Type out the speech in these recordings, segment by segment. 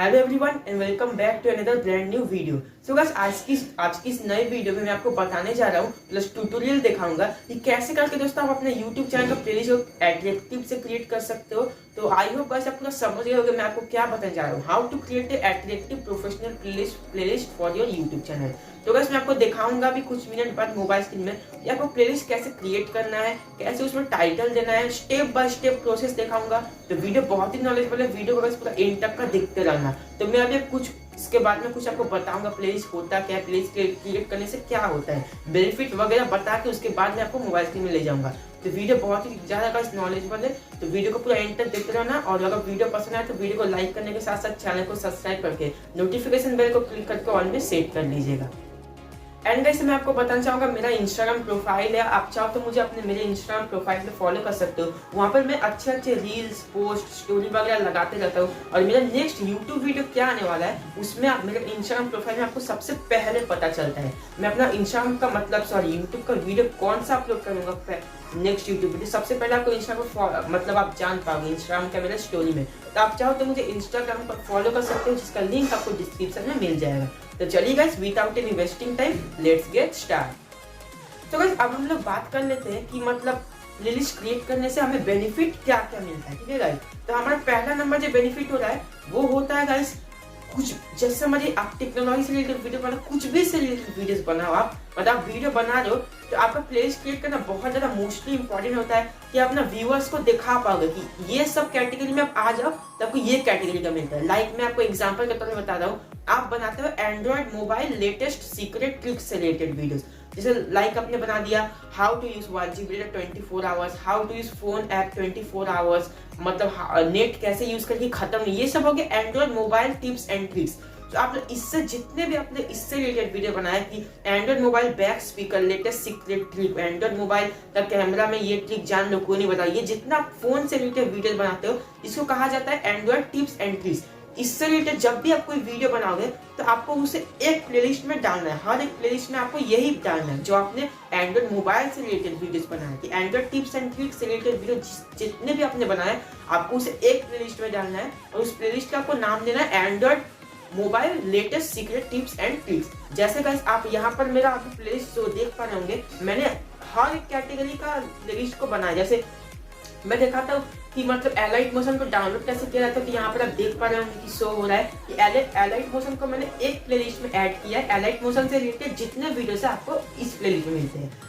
Hello everyone and welcome back to another brand new video. So guys आज की इस नई वीडियो में मैं आपको बताने जा रहा हूँ प्लस ट्यूटोरियल दिखाऊंगा कि कैसे करके दोस्तों आप अपने YouTube चैनल का प्लेलिस्ट एट्रैक्टिव से क्रिएट कर सकते हो। तो आई होप गाइस आप पूरा समझ गए होंगे मैं आपको क्या बताने जा रहा हूँ, how to create attractive professional playlist for your YouTube channel. तो गाइस मैं आपको दिखाऊंगा अभी कुछ मिनट बाद मोबाइल स्क्रीन में कि आपको प्लेलिस्ट कैसे क्रिएट करना है, कैसे उसमें टाइटल देना है, स्टेप बाय स्टेप प्रोसेस दिखाऊंगा। तो वीडियो बहुत ही नॉलेजेबल है, वीडियो को बस पूरा एंड तक का देखते रहना। तो मैं अभी कुछ इसके बाद में कुछ आपको बताऊंगा प्लेलिस्ट होता क्या है, प्लेलिस्ट क्रिएट करने से क्या होता है, बेनिफिट वगैरह बता के उसके बाद में आपको मोबाइल स्क्रीन में ले जाऊंगा। तो वीडियो बहुत ही ज्यादा नॉलेजेबल है, तो वीडियो को पूरा एंड तक देखते रहना। और अगर वीडियो पसंद आए तो वीडियो को लाइक करने के साथ साथ चैनल को सब्सक्राइब करके नोटिफिकेशन बेल को क्लिक करके ऑल में सेट कर लीजिएगा। एंड गाइस मैं आपको बताना चाहूंगा मेरा इंस्टाग्राम प्रोफाइल है, आप चाहो तो मुझे अपने मेरे इंस्टाग्राम प्रोफाइल पे फॉलो कर सकते हो। वहाँ पर मैं अच्छे अच्छे रील्स पोस्ट स्टोरी वगैरह लगाते रहता हूँ। और मेरा नेक्स्ट यूट्यूब वीडियो क्या आने वाला है उसमें आप मेरे इंस्टाग्राम प्रोफाइल में आपको सबसे पहले पता चलता है। मैं अपना इंस्टाग्राम का मतलब यूट्यूब का वीडियो कौन सा अपलोड करूंगा नेक्स्ट यूट्यूब वीडियो सबसे पहले आपको इंस्टाग्राम मतलब आप जान पाओगे इंस्टाग्राम का मेरा स्टोरी में। तो आप चाहो तो मुझे इंस्टाग्राम पर फॉलो कर सकते हो, जिसका लिंक आपको डिस्क्रिप्शन में मिल जाएगा। तो चलिए guys without any wasting time let's get start. तो गाइस अब हम लोग बात कर लेते हैं कि मतलब प्लेलिस्ट क्रिएट करने से हमें बेनिफिट क्या क्या मिलता है। ठीक है गाइस, तो हमारा पहला नंबर जो बेनिफिट हो रहा है वो होता है गाइस कुछ जैसे समझिए आप टेक्नोलॉजी से रिलेटेड वीडियो बनाओ, कुछ भी से रिलेटेड वीडियोस बनाओ, आप मतलब वीडियो बना रहे हो तो आपका प्लेलिस्ट क्रिएट करना बहुत ज्यादा मोस्टली इंपॉर्टेंट होता है कि आप अपना व्यूअर्स को दिखा पाओगे कि ये सब कैटेगरी में आप आ जाओ तो आपको ये कैटेगरी का मिलता है। लाइक मैं आपको एग्जांपल के तौर पर बता रहा हूँ, आप बनाते हो Android mobile latest secret tricks से रिलेटेड वीडियोस। जैसे लाइक आपने बना दिया how to use 1GB 24 hours, how to use phone app 24 hours, मतलब नेट कैसे यूज करके खत्म नहीं, ये सब हो गया Android mobile tips and tricks. तो आप इससे जितने भी आपने इससे रिलेटेड वीडियो बनाया कि Android mobile back speaker latest secret trick, Android mobile का कैमरा में ये ट्रिक जान लो कोई नहीं बता, ये जितना आप फोन से रिलेटेड वीडियो बनाते हो इसको कहा जाता है एंड्रॉइड टिप्स एंड ट्रिक्स। इससे रिलेटेड जब भी आप कोई वीडियो बनाओगे तो आपको उसे एक प्लेलिस्ट में डालना है, हर एक प्लेलिस्ट में आपको यही डालना है जो आपने एंड्रॉइड मोबाइल से रिलेटेड वीडियोस बनाए कि एंड्रॉइड टिप्स एंड ट्रिक्स से रिलेटेड वीडियो जितने भी आपने बनाए आपको उसे एक प्लेलिस्ट में डालना है। और उस प्लेलिस्ट का आपको नाम देना है Android mobile latest secret tips and tricks. जैसे गाइस आप यहाँ पर मेरा अभी प्लेलिस्ट जो देख पा रहे होंगे, मैंने हर एक कैटेगरी का प्लेलिस्ट को बनाया। जैसे मैं दिखाता हूँ कि मतलब एलाइट मोशन को डाउनलोड कैसे किया जाता है। तो यहाँ पर आप देख पा रहे होंगे कि शो हो रहा है कि एलाइट मोशन को मैंने एक प्लेलिस्ट में ऐड किया है। एलाइट मोशन से रिलेटेड जितने वीडियोस है आपको इस प्लेलिस्ट में मिलते हैं।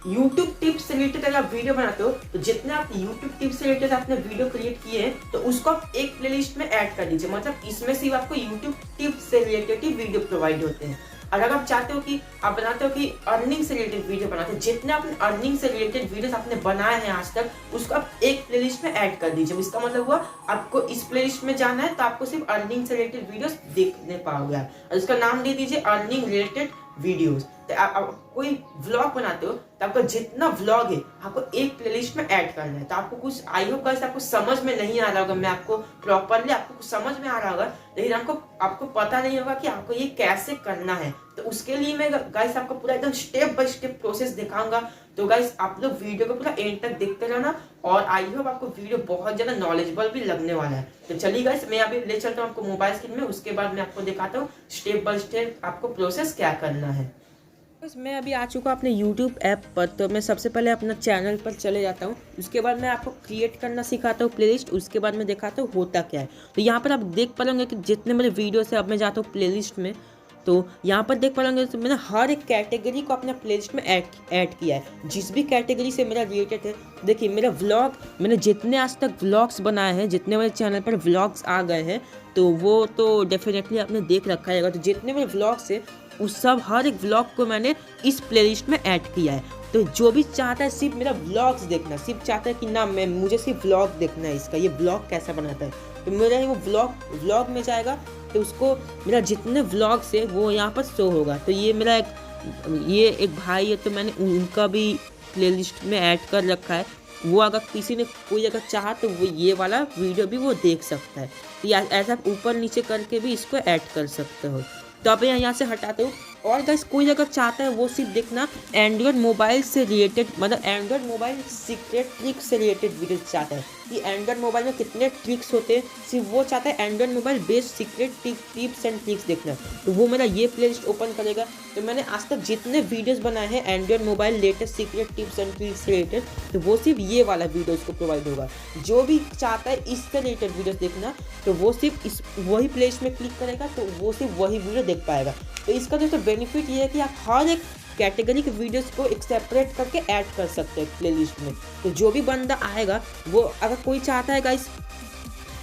YouTube टिप्स से रिलेटेड अगर आप वीडियो बनाते हो तो जितने आप YouTube टिप्स से रिलेटेड आपने वीडियो क्रिएट किए हैं तो उसको आप एक प्लेलिस्ट में ऐड कर दीजिए। मतलब इसमें सिर्फ आपको YouTube टिप्स से रिलेटेड ही वीडियो प्रोवाइड होते हैं। अगर आप चाहते हो कि आप बनाते हो कि अर्निंग से रिलेटेड वीडियो बनाते हो, जितने आपने अर्निंग से रिलेटेड वीडियोस आपने बनाए हैं आज तक उसको आप एक प्लेलिस्ट में ऐड कर दीजिए। इसका मतलब हुआ आपको इस प्लेलिस्ट में जाना है तो आपको सिर्फ अर्निंग से रिलेटेड वीडियोस देखने पाओगे आप, और उसका नाम दे दीजिए अर्निंग रिलेटेड वीडियोस। तो आप कोई व्लॉग बनाते हो तो आपका जितना व्लॉग है आपको एक प्लेलिस्ट में ऐड करना है। तो आपको कुछ आई होप गाइस आपको समझ में नहीं आ रहा होगा, मैं आपको प्रॉपरली आपको कुछ समझ में आ रहा होगा लेकिन आपको पता नहीं होगा कि आपको ये कैसे करना है। तो उसके लिए मैं गाइस आपको पूरा एकदम स्टेप बाय स्टेप प्रोसेस दिखाऊंगा। तो गाइस आप लोग वीडियो को पूरा एंड तक देखते रहना और आई होप आपको वीडियो बहुत ज्यादा नॉलेजेबल भी लगने वाला है। तो चलिए गाइस मैं अभी ले चलता हूँ आपको मोबाइल स्क्रीन में, उसके बाद मैं आपको दिखाता हूँ स्टेप बाय स्टेप आपको प्रोसेस क्या करना है। बस मैं अभी आ चुका अपने YouTube ऐप पर। तो मैं सबसे पहले अपना चैनल पर चले जाता हूँ, उसके बाद मैं आपको क्रिएट करना सिखाता हूँ प्लेलिस्ट, उसके बाद मैं दिखाता हूँ होता क्या है। तो यहाँ पर आप देख पाओगे कि जितने मेरे वीडियोस है अब मैं जाता हूँ प्लेलिस्ट में। तो यहाँ पर देख पाओगे तो मैंने हर एक कैटेगरी को अपने प्लेलिस्ट में ऐड किया है, जिस भी कैटेगरी से मेरा रिलेटेड है। देखिए मेरा व्लॉग, मैंने जितने आज तक व्लॉग्स बनाए हैं, जितने मेरे चैनल पर व्लॉग्स आ गए हैं तो वो तो डेफिनेटली आपने देख रखा है। तो जितने मेरे व्लॉग्स है उस सब हर एक व्लॉग को मैंने इस प्लेलिस्ट में ऐड किया है। तो जो भी चाहता है सिर्फ मेरा व्लॉग्स देखना, सिर्फ चाहता है कि ना मुझे सिर्फ व्लॉग देखना है, इसका ये व्लॉग कैसा बनाता है, तो मेरा वो व्लॉग में जाएगा तो उसको मेरा जितने व्लॉग्स है वो यहाँ पर शो होगा। तो ये मेरा एक भाई है तो मैंने उनका भी प्लेलिस्ट में ऐड कर रखा है। वो अगर किसी ने कोई अगर चाहा तो वो ये वाला वीडियो भी वो देख सकता है। तो ऐसा ऊपर नीचे करके भी इसको ऐड कर सकते हो। तो अब यहाँ से हटाते हो और गाइस कोई अगर चाहता है वो सिर्फ देखना एंड्रॉयड मोबाइल से रिलेटेड, मतलब एंड्रॉयड मोबाइल सीक्रेट ट्रिक्स से रिलेटेड वीडियोस चाहता है कि एंड्रॉयड मोबाइल में कितने ट्रिक्स होते हैं, सिर्फ वो चाहता है Android mobile based secret tips and tricks देखना, तो वो मेरा ये प्लेलिस्ट ओपन करेगा। तो मैंने आज तक जितने वीडियोस बनाए हैं Android mobile latest secret tips and tricks से रिलेटेड, तो वो सिर्फ ये वाला वीडियो उसको प्रोवाइड होगा। जो भी चाहता है इससे रिलेटेड वीडियोस देखना, तो वो सिर्फ इस वही प्लेलिस्ट में क्लिक करेगा, तो वो सिर्फ वही वीडियो देख पाएगा। तो इसका दोस्तों बेनिफिट ये है कि आप हर एक कैटेगरी के वीडियोस को एक सेपरेट करके ऐड कर सकते हैं प्लेलिस्ट में। तो जो भी बंदा आएगा, वो अगर कोई चाहता है गाइस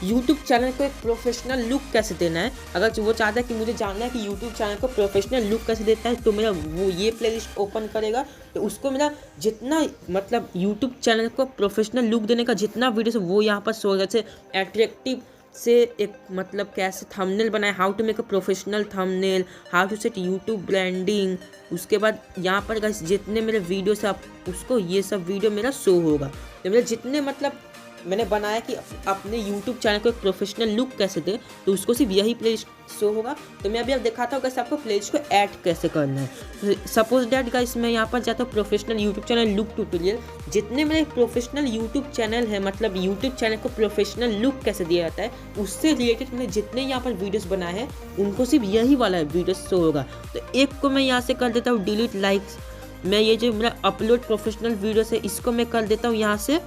YouTube चैनल को एक प्रोफेशनल लुक कैसे देना है, अगर वो चाहता है कि मुझे जानना है कि YouTube चैनल को प्रोफेशनल लुक कैसे देता है, तो मेरा वो ये प्लेलिस्ट ओपन करेगा। तो उसको मेरा जितना मतलब YouTube चैनल को प्रोफेशनल लुक देने का जितना वीडियो वो यहाँ पर शो, जैसे एट्रैक्टिव से एक मतलब कैसे थंबनेल बनाए, how to make a professional thumbnail, how to set YouTube branding, उसके बाद यहाँ पर गाइस जितने मेरे वीडियोस आप उसको ये सब वीडियो मेरा शो होगा। तो मेरे जितने मतलब मैंने बनाया कि अपने YouTube चैनल को एक प्रोफेशनल लुक कैसे दे, तो उसको सिर्फ यही प्लेलिस्ट शो होगा। तो मैं अभी अब दिखाता हूँ कैसे आपको प्लेलिस्ट को ऐड कैसे करना है। तो सपोज डैट गाइस मैं यहाँ पर जाता हूँ professional YouTube channel look tutorial. जितने मेरे प्रोफेशनल YouTube चैनल है, मतलब YouTube चैनल को प्रोफेशनल लुक कैसे दिया जाता है, उससे रिलेटेड मैंने जितने यहाँ पर वीडियोस बनाए हैं उनको सिर्फ यही वाला वीडियो शो होगा। तो एक को मैं यहाँ से कर देता हूँ डिलीट लाइक्स। मैं ये जो मेरा अपलोड प्रोफेशनल वीडियोस है इसको मैं कर देता हूँ यहाँ से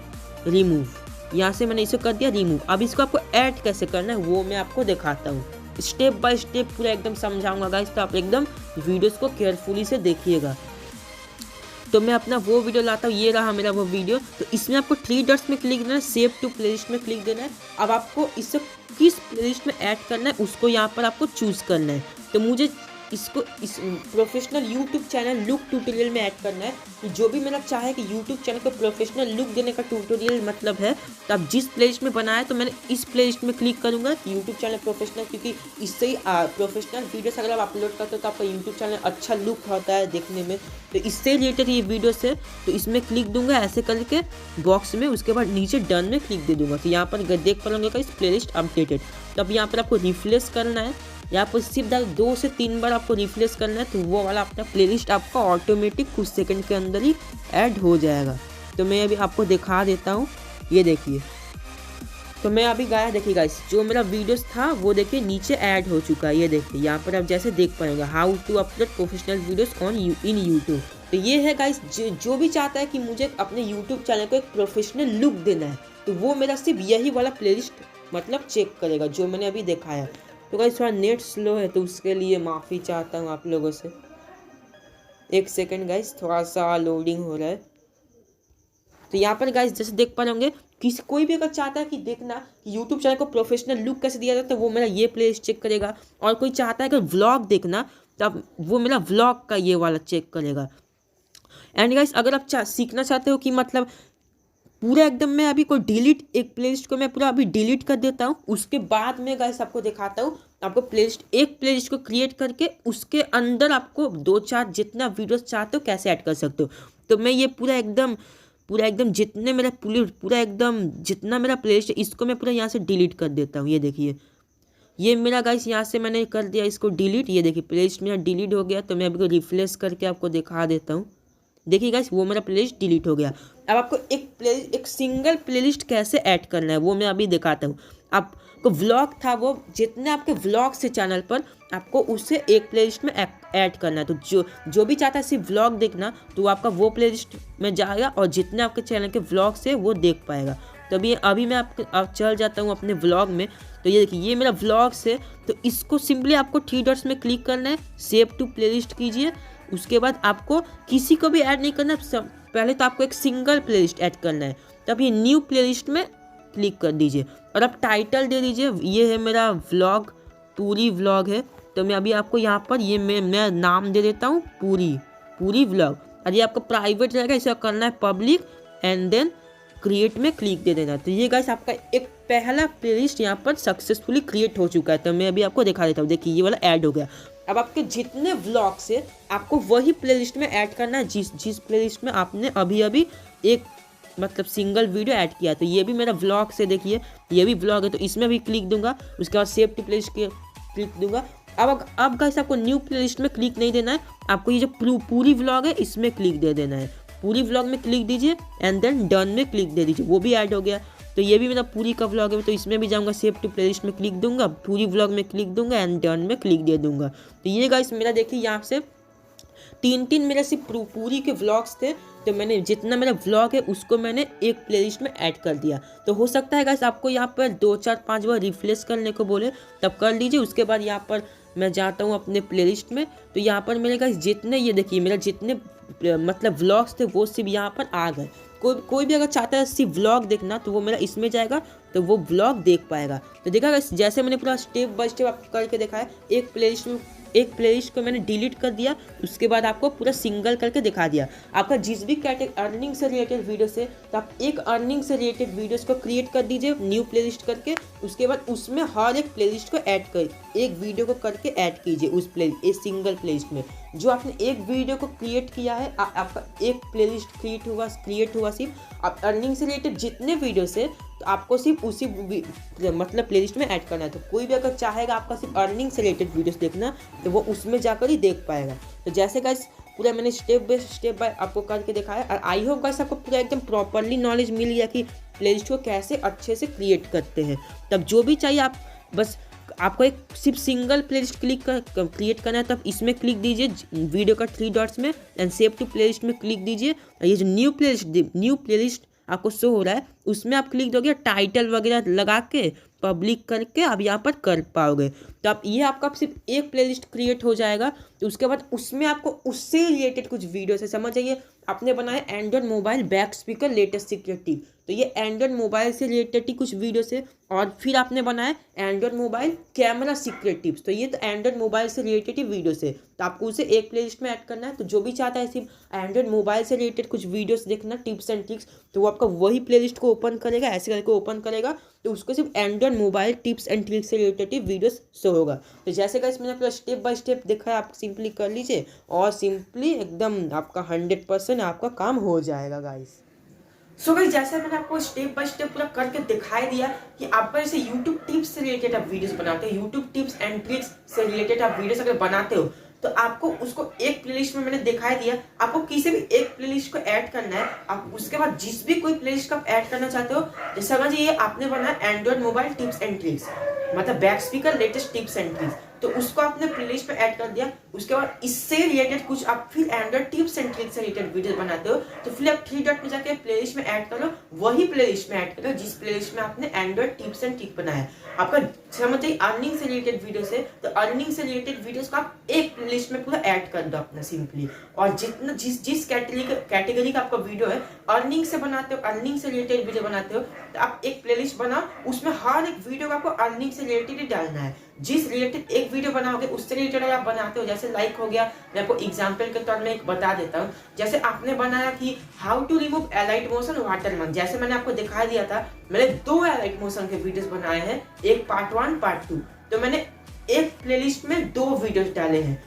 रिमूव। यहाँ से मैंने इसे कर दिया रिमूव। अब इसको आपको ऐड कैसे करना है वो मैं आपको दिखाता हूँ, स्टेप बाय स्टेप पूरा एकदम समझाऊंगा गाइस, तो आप एकदम वीडियोस को केयरफुली से देखिएगा। तो मैं अपना वो वीडियो लाता हूँ, ये रहा मेरा वो वीडियो। तो इसमें आपको 3 डॉट्स में क्लिक देना है, सेव टू प्लेलिस्ट में क्लिक देना है। अब आपको इसे किस प्लेलिस्ट में ऐड करना है उसको यहाँ पर आपको चूज़ करना है। तो मुझे इसको इस professional YouTube channel look tutorial में ऐड करना है। तो जो भी मेरा चाहे कि YouTube चैनल को प्रोफेशनल लुक देने का ट्यूटोरियल मतलब है, तो आप जिस प्लेलिस्ट में बनाया तो मैंने इस प्लेलिस्ट में क्लिक करूँगा YouTube चैनल प्रोफेशनल, क्योंकि इससे ही प्रोफेशनल वीडियोस अगर आप अपलोड करते हो तो आपका YouTube चैनल अच्छा लुक होता है देखने में। तो इससे रिलेटेड ये वीडियो से, तो इसमें क्लिक दूंगा ऐसे करके बॉक्स में, उसके बाद नीचे डन में क्लिक दे दूंगा। तो यहाँ पर देख पाएंगे इस प्लेलिस्ट अपडेटेड। तो अब यहाँ पर आपको रिफ्रेश करना है, यहाँ पर सिर्फ 2 से 3 बार आपको रिफ्रेश करना है, तो वो वाला अपना प्लेलिस्ट आपका ऑटोमेटिक कुछ सेकंड के अंदर ही ऐड हो जाएगा। तो मैं अभी आपको दिखा देता हूँ, ये देखिए। तो मैं अभी गाया, देखिए गाइस जो मेरा वीडियोस था वो देखिए नीचे ऐड हो चुका है। ये देखिए यहाँ पर आप जैसे देख पाएंगे how to upload professional videos on in YouTube. तो ये है गाइस जो भी चाहता है कि मुझे अपने यूट्यूब चैनल को एक प्रोफेशनल लुक देना है, तो वो मेरा सिर्फ यही वाला प्लेलिस्ट मतलब चेक करेगा जो मैंने अभी दिखाया। तो गाइस थोड़ा नेट स्लो है तो उसके लिए माफ़ी चाहता हूँ आप लोगों से। एक सेकंड गाइस, थोड़ा सा लोडिंग हो रहा है। तो यहाँ पर गाइस जैसे देख पा रहे होंगे, किसी कोई भी अगर चाहता है कि देखना कि YouTube चैनल को प्रोफेशनल लुक कैसे दिया जाता है, तो वो मेरा ये प्लेलिस्ट चेक करेगा। और कोई चाहता है कि व्लॉग देखना, तब वो मेरा व्लॉग का ये वाला चेक करेगा। एंड गाइस अगर आप सीखना चाहते हो कि मतलब पूरा एकदम मैं अभी कोई डिलीट एक प्लेलिस्ट को मैं पूरा अभी डिलीट कर देता हूँ, उसके बाद में गाइस आपको दिखाता हूँ आपको एक प्लेलिस्ट को क्रिएट करके उसके अंदर आपको 2-4 जितना वीडियोस चाहते हो कैसे ऐड कर सकते हो। तो मैं ये पूरा एकदम जितने मेरा पूरा एकदम जितना मेरा प्लेलिस्ट है इसको मैं पूरा यहाँ से डिलीट कर देता हूँ। ये देखिए ये मेरा गाइस यहाँ से मैंने कर दिया इसको डिलीट। ये देखिए प्लेलिस्ट मेरा डिलीट हो गया। तो मैं अभी को रिफ्रेश करके आपको दिखा देता हूँ। देखिए गाइस वो मेरा प्लेलिस्ट डिलीट हो गया। अब आपको एक सिंगल प्लेलिस्ट कैसे ऐड करना है वो मैं अभी दिखाता हूँ। आपको व्लॉग था, वो जितने आपके व्लॉग से चैनल पर आपको उससे एक प्लेलिस्ट में ऐड करना है। तो जो भी चाहता है सिर्फ व्लॉग देखना, तो आपका वो प्लेलिस्ट में जाएगा और जितने आपके चैनल के व्लॉग से वो देख पाएगा। तो अभी मैं आप चल जाता हूँ अपने व्लॉग में। तो ये देखिए ये मेरा व्लॉग से, तो इसको सिंपली आपको 3 डॉट्स में क्लिक करना है, सेव टू प्लेलिस्ट कीजिए। उसके बाद आपको किसी को भी ऐड नहीं करना, पहले तो आपको एक सिंगल प्लेलिस्ट ऐड करना है। तो आप ये न्यू प्लेलिस्ट में क्लिक कर दीजिए और आप टाइटल दे दीजिए, ये है मेरा व्लॉग, पूरी व्लॉग है। तो मैं अभी आपको यहाँ पर ये मैं नाम दे देता हूँ पूरी व्लॉग। और ये आपका प्राइवेट रहेगा, इसे करना है पब्लिक एंड देन क्रिएट में क्लिक दे देना। तो ये गाइस आपका एक पहला प्लेलिस्ट यहाँ पर सक्सेसफुली क्रिएट हो चुका है। तो मैं अभी आपको दिखा देता हूँ, देखिए ये वाला ऐड हो गया। अब आपके जितने व्लॉग से आपको वही प्लेलिस्ट में ऐड करना है जिस प्लेलिस्ट में आपने अभी एक मतलब सिंगल वीडियो ऐड किया। तो ये भी मेरा व्लॉग से देखिए ये भी व्लॉग है, तो इसमें भी क्लिक दूंगा। उसके बाद सेव टू प्लेलिस्ट के क्लिक दूंगा। अब गाइस आपको न्यू प्लेलिस्ट में क्लिक नहीं देना है, आपको ये जो पूरी व्लॉग है इसमें क्लिक दे देना है। पूरी व्लॉग में क्लिक दीजिए एंड देन डन में क्लिक दे दीजिए, वो भी ऐड हो गया। तो ये भी मेरा पूरी का व्लॉग है, तो इसमें भी जाऊँगा, सेव टू प्लेलिस्ट में क्लिक दूंगा, पूरी व्लॉग में क्लिक दूंगा एंड डन में क्लिक दे दूंगा। तो ये गाइस मेरा देखिए यहाँ से 3 मेरे सिर्फ पूरी के व्लॉग्स थे, तो मैंने जितना मेरा व्लॉग है उसको मैंने एक प्लेलिस्ट में ऐड कर दिया। तो हो सकता है गाइस आपको यहाँ पर 2 4 5 बार रिफ्रेश करने को बोले तब कर लीजिए। उसके बाद यहाँ पर मैं जाता हूँ अपने प्लेलिस्ट में, तो यहाँ पर मेरे गाइस जितने, ये देखिए मेरा जितने मतलब व्लॉग्स थे वो सिर्फ यहाँ पर आ गए। कोई भी अगर चाहता है सिर्फ व्लॉग देखना तो वो मेरा इसमें जाएगा, तो वो व्लॉग देख पाएगा। तो देखा गाइस जैसे मैंने पूरा स्टेप बाय स्टेप आपको करके दिखाया, एक प्लेलिस्ट को मैंने डिलीट कर दिया, उसके बाद आपको पूरा सिंगल करके दिखा दिया। आपका जिस भी अर्निंग से रिलेटेड वीडियोस है तो आप एक अर्निंग से रिलेटेड वीडियोस को क्रिएट कर दीजिए न्यू प्लेलिस्ट करके, उसके बाद उसमें हर एक प्लेलिस्ट को ऐड कर, एक वीडियो को करके ऐड कीजिए उस सिंगल प्लेलिस्ट में। जो आपने एक वीडियो को क्रिएट किया है, आपका एक प्लेलिस्ट क्रिएट हुआ सिर्फ आप अर्निंग से रिलेटेड जितने वीडियोस है, तो आपको सिर्फ उसी मतलब प्लेलिस्ट में ऐड करना है। तो कोई भी अगर चाहेगा आपका सिर्फ अर्निंग से रिलेटेड वीडियोस देखना, तो वो उसमें जाकर ही देख पाएगा। तो जैसे गाइस पूरा मैंने स्टेप बाय आपको करके दिखाया, और आई होप गाइस आपको पूरा एकदम प्रॉपरली नॉलेज मिल गया कि प्लेलिस्ट को कैसे अच्छे से क्रिएट करते हैं। तब जो भी चाहिए आप बस आपको एक सिर्फ सिंगल प्लेलिस्ट क्रिएट करना है, तब इसमें क्लिक दीजिए वीडियो का 3 डॉट्स में एंड सेव टू प्लेलिस्ट में क्लिक दीजिए। ये जो न्यू प्लेलिस्ट आपको शो हो रहा है उसमें आप क्लिक दोगे, टाइटल वगैरह लगा के पब्लिक करके आप यहाँ पर कर पाओगे। तो आप ये आपका सिर्फ एक प्लेलिस्ट क्रिएट हो जाएगा। तो उसके बाद उसमें आपको उससे रिलेटेड कुछ वीडियो से समझ जाइए, आपने बनाया Android mobile back speaker latest security, तो ये एंड्रॉयड मोबाइल से रिलेटेड ही कुछ वीडियो से। और फिर आपने बनाया Android mobile camera secret tips, तो ये तो एंड्रॉयड मोबाइल से रिलेटेड ही वीडियो से, तो आपको उसे एक प्लेलिस्ट में ऐड करना है। तो जो भी चाहता है सिर्फ एंड्रॉयड मोबाइल से रिलेटेड कुछ वीडियोस देखना, टिप्स एंड ट्रिक्स, तो वो आपका वही प्लेलिस्ट को ओपन करेगा, ऐसे करके ओपन करेगा, तो उसको सिर्फ Android mobile tips and tricks से रिलेटेड ही वीडियोस शो होगा। तो जैसे गाइस मैंने पूरा स्टेप बाय स्टेप देखा है, आप सिंपली कर लीजिए और सिंपली एकदम आपका 100% आपका काम हो जाएगा गाइस। सो गाइस जैसे मैंने आपको स्टेप बाय स्टेप पूरा करके दिखाई दिया कि आप जैसे यूट्यूब टिप्स से रिलेटेड आप वीडियोस बनाते हो, यूट्यूब टिप्स एंड ट्रिक्स से रिलेटेड आप वीडियोस अगर बनाते हो, तो आपको उसको एक प्लेलिस्ट में मैंने दिखाई दिया, आपको किसी भी एक प्लेलिस्ट को ऐड करना है। आप उसके बाद जिस भी कोई प्लेलिस्ट को आप ऐड करना चाहते हो, जैसे समझिए आपने बनाया Android mobile tips and tricks, मतलब back speaker latest tips and tricks, तो उसको आपने प्लेलिस्ट पे ऐड कर दिया। उसके बाद इससे रिलेटेड कुछ आप फिर एंड्रॉइड टिप्स एंड ट्रिक्स से रिलेटेड वीडियो बनाते हो, तो फिर आप 3 डॉट में जाके प्लेलिस्ट में ऐड करो, वही प्लेलिस्ट में ऐड करो जिस प्लेलिस्ट में आपने एंड्रॉइड टिप्स एंड ट्रिक बनाया। आपका समझिए अर्निंग से रिलेटेड वीडियोस है, तो अर्निंग से रिलेटेड वीडियोस को आप एक प्लेलिस्ट में पूरा ऐड कर दो अपना सिंपली। और जितना जिस कैटेगरी का आपका वीडियो है, अर्निंग से बनाते हो, अर्निंग से रिलेटेड वीडियो बनाते हो, तो आप एक प्लेलिस्ट बनाओ, उसमें हर एक वीडियो को आपको अर्निंग से रिलेटेड ही डालना है। जिस रिलेटेड एक वीडियो बनाओगे उससे रिलेटेड आप बनाते हो, जैसे लाइक हो गया, मैं आपको एग्जांपल के तौर में एक बता देता हूँ। जैसे आपने बनाया कि how to remove Alight motion watermark, जैसे मैंने आपको दिखा दिया था, मैंने 2 एलाइट मोशन के वीडियोस बनाए हैं, एक पार्ट 1 पार्ट 2, तो मैंने एक प्लेलिस्ट में 2 वीडियोस डाले हैं।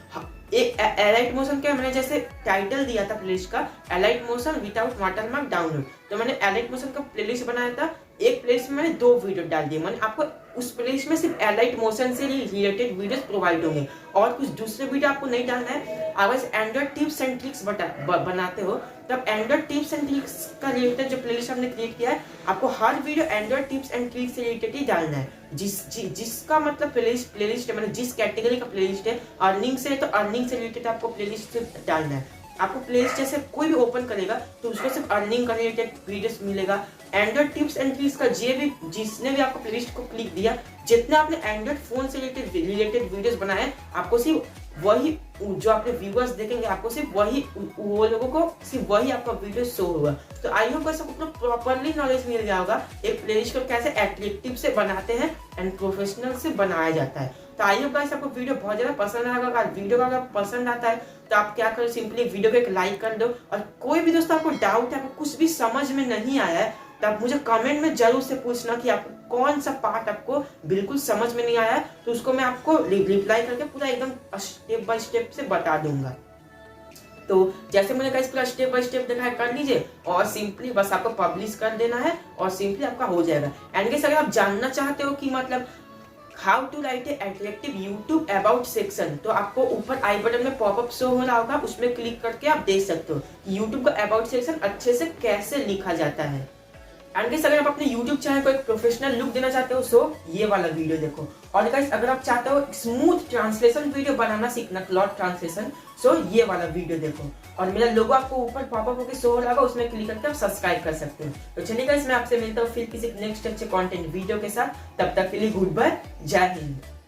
एक एलाइट मोशन के मैंने जैसे टाइटल दिया था प्लेलिस्ट का, elite motion without watermark download, तो मैंने एलाइट मोशन का प्लेलिस्ट बनाया था, एक प्लेलिस्ट में मैंने 2 वीडियो डाल दिए। मैंने आपको उस प्लेलिस्ट में सिर्फ एलाइट मोशन से रिलेटेड वीडियोस प्रोवाइड होंगे और कुछ दूसरे वीडियो आपको नहीं डालना है। अगर एंड्रॉइड टिप्स एंड ट्रिक्स बनाते हो, तब एंड्रॉइड टिप्स एंड ट्रिक्स का रिलेटेड जो प्लेलिस्ट हमने क्रिएट किया है, आपको हर video Android tips and tricks से रिलेटेड ही डालना है। जिसका मतलब प्लेलिस्ट है, मतलब जिस कैटेगरी का प्लेलिस्ट है, अर्निंग से, तो अर्निंग से रिलेटेड आपको प्लेलिस्ट डालना है। आपको प्लेलिस्ट जैसे कोई भी ओपन करेगा तो उसको सिर्फ अर्निंग का रिलेटेड वीडियोस मिलेगा। एंड्रॉइड टिप्स एंड ट्रिक्स का जिसने भी आपको प्लेलिस्ट को क्लिक दिया, जितने आपने एंड्रॉइड फोन से रिलेटेड वीडियोस बनाए, आपको सिर्फ वही जो आपके व्यूअर्स देखेंगे, आपको सिर्फ वही, वो लोगों को सिर्फ वही आपका वीडियो शो होगा। तो आई होप सबको प्रॉपरली नॉलेज मिल गया होगा एक प्लेलिस्ट को कैसे अट्रैक्टिव से बनाते हैं एंड प्रोफेशनल से बनाया जाता है। तो आई होप गाइस आपको वीडियो बहुत ज्यादा पसंद आएगा। अगर वीडियो अगर पसंद आता है तो आप क्या करो, सिंपली वीडियो को एक लाइक कर दो, और कोई भी दोस्तों आपको डाउट है, आपको कुछ भी समझ में नहीं आया है, तो आप मुझे कमेंट में जरूर से पूछना कि आपको कौन सा पार्ट आपको बिल्कुल समझ में नहीं आया है, तो उसको मैं आपको रिप्लाई करके पूरा एकदम स्टेप बाय स्टेप से बता दूंगा। तो जैसे मैंने कहा पूरा स्टेप बाय स्टेप दिखाया, कर लीजिए और सिंपली बस आपको पब्लिश कर देना है और सिंपली आपका हो जाएगा। एंड गाइस अगर आप जानना चाहते हो कि मतलब how to write a attractive YouTube about section. तो आपको ऊपर आई बटन में पॉपअप शो हो रहा होगा, उसमें क्लिक करके आप देख सकते हो कि यूट्यूब का अबाउट सेक्शन अच्छे से कैसे लिखा जाता है। एंड गाइस अगर आप अपने YouTube चैनल को एक प्रोफेशनल लुक देना चाहते हो सो ये वाला वीडियो देखो। और गाइस अगर आप चाहते हो स्मूथ ट्रांसलेशन वीडियो बनाना सीखना, क्लॉथ ट्रांसलेशन, सो ये वाला वीडियो देखो। और मेरा लोगो आपको ऊपर पॉपअप होकर शो हो रहा होगा, उसमें क्लिक करके आप सब्सक्राइब कर सकते हो। तो चलिए गाइस मैं आपसे मिलता हूँ फिर किसी नेक्स्ट अच्छे कंटेंट वीडियो के साथ। तब तक के लिए गुड बाय, जय हिंद।